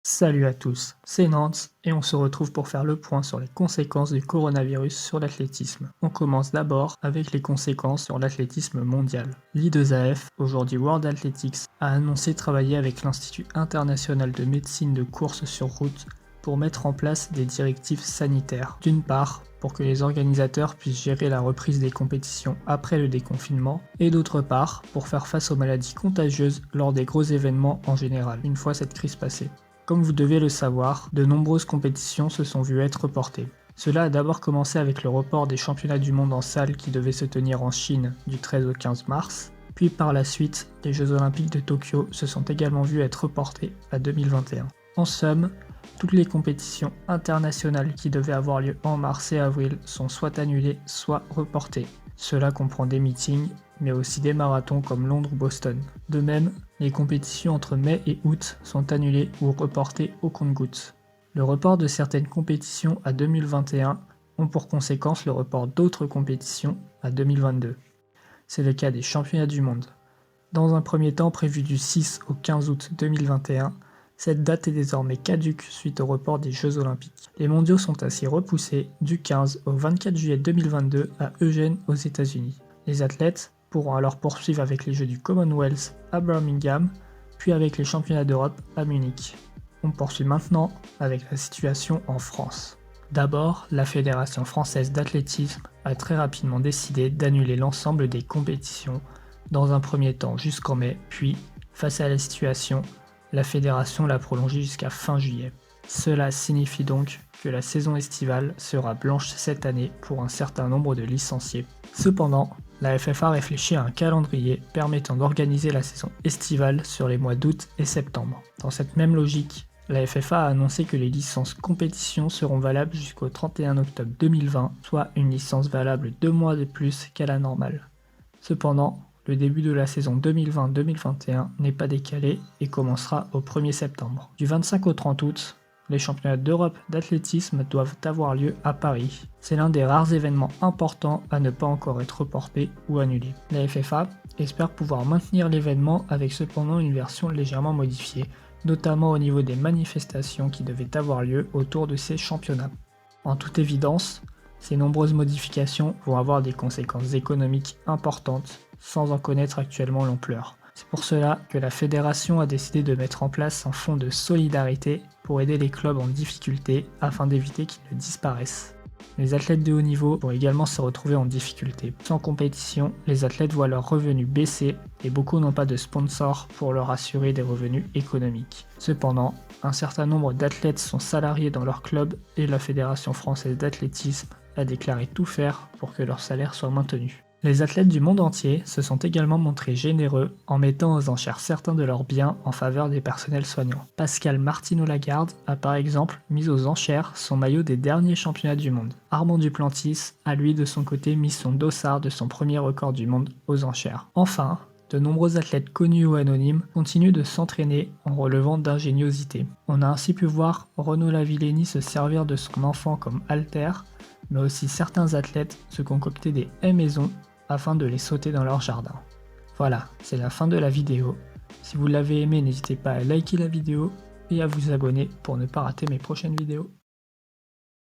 Salut à tous, c'est Nantes et on se retrouve pour faire le point sur les conséquences du coronavirus sur l'athlétisme. On commence d'abord avec les conséquences sur l'athlétisme mondial. L'I2AF, aujourd'hui World Athletics, a annoncé travailler avec l'Institut international de médecine de course sur route pour mettre en place des directives sanitaires. D'une part, pour que les organisateurs puissent gérer la reprise des compétitions après le déconfinement, et d'autre part, pour faire face aux maladies contagieuses lors des gros événements en général, une fois cette crise passée. Comme vous devez le savoir, de nombreuses compétitions se sont vues être reportées. Cela a d'abord commencé avec le report des championnats du monde en salle qui devaient se tenir en Chine du 13 au 15 mars, puis par la suite, les Jeux Olympiques de Tokyo se sont également vus être reportés à 2021. En somme, toutes les compétitions internationales qui devaient avoir lieu en mars et avril sont soit annulées, soit reportées. Cela comprend des meetings, mais aussi des marathons comme Londres ou Boston. De même, les compétitions entre mai et août sont annulées ou reportées au compte-gouttes. Le report de certaines compétitions à 2021 ont pour conséquence le report d'autres compétitions à 2022. C'est le cas des championnats du monde. Dans un premier temps prévu du 6 au 15 août 2021, cette date est désormais caduque suite au report des Jeux Olympiques. Les mondiaux sont ainsi repoussés du 15 au 24 juillet 2022 à Eugene aux États-Unis. Les athlètes pourront alors poursuivre avec les Jeux du Commonwealth à Birmingham, puis avec les championnats d'Europe à Munich. On poursuit maintenant avec la situation en France. D'abord, la Fédération française d'athlétisme a très rapidement décidé d'annuler l'ensemble des compétitions, dans un premier temps jusqu'en mai, puis, face à la situation, la fédération l'a prolongée jusqu'à fin juillet. Cela signifie donc que la saison estivale sera blanche cette année pour un certain nombre de licenciés. Cependant, la FFA réfléchit à un calendrier permettant d'organiser la saison estivale sur les mois d'août et septembre. Dans cette même logique, la FFA a annoncé que les licences compétition seront valables jusqu'au 31 octobre 2020, soit une licence valable 2 mois de plus qu'à la normale. Cependant, le début de la saison 2020-2021 n'est pas décalé et commencera au 1er septembre. Du 25 au 30 août, les championnats d'Europe d'athlétisme doivent avoir lieu à Paris. C'est l'un des rares événements importants à ne pas encore être reporté ou annulé. La FFA espère pouvoir maintenir l'événement avec cependant une version légèrement modifiée, notamment au niveau des manifestations qui devaient avoir lieu autour de ces championnats. En toute évidence, ces nombreuses modifications vont avoir des conséquences économiques importantes, sans en connaître actuellement l'ampleur. C'est pour cela que la fédération a décidé de mettre en place un fonds de solidarité pour aider les clubs en difficulté afin d'éviter qu'ils ne disparaissent. Les athlètes de haut niveau vont également se retrouver en difficulté. Sans compétition, les athlètes voient leurs revenus baisser et beaucoup n'ont pas de sponsors pour leur assurer des revenus économiques. Cependant, un certain nombre d'athlètes sont salariés dans leur club et la Fédération française d'athlétisme a déclaré tout faire pour que leur salaire soit maintenu. Les athlètes du monde entier se sont également montrés généreux en mettant aux enchères certains de leurs biens en faveur des personnels soignants. Pascal Martino-Lagarde a par exemple mis aux enchères son maillot des derniers championnats du monde. Armand Duplantis a lui de son côté mis son dossard de son premier record du monde aux enchères. Enfin, de nombreux athlètes connus ou anonymes continuent de s'entraîner en relevant d'ingéniosité. On a ainsi pu voir Renaud Lavillenie se servir de son enfant comme haltère, mais aussi certains athlètes se concocter des haies maison afin de les sauter dans leur jardin. Voilà, c'est la fin de la vidéo. Si vous l'avez aimé, n'hésitez pas à liker la vidéo et à vous abonner pour ne pas rater mes prochaines vidéos.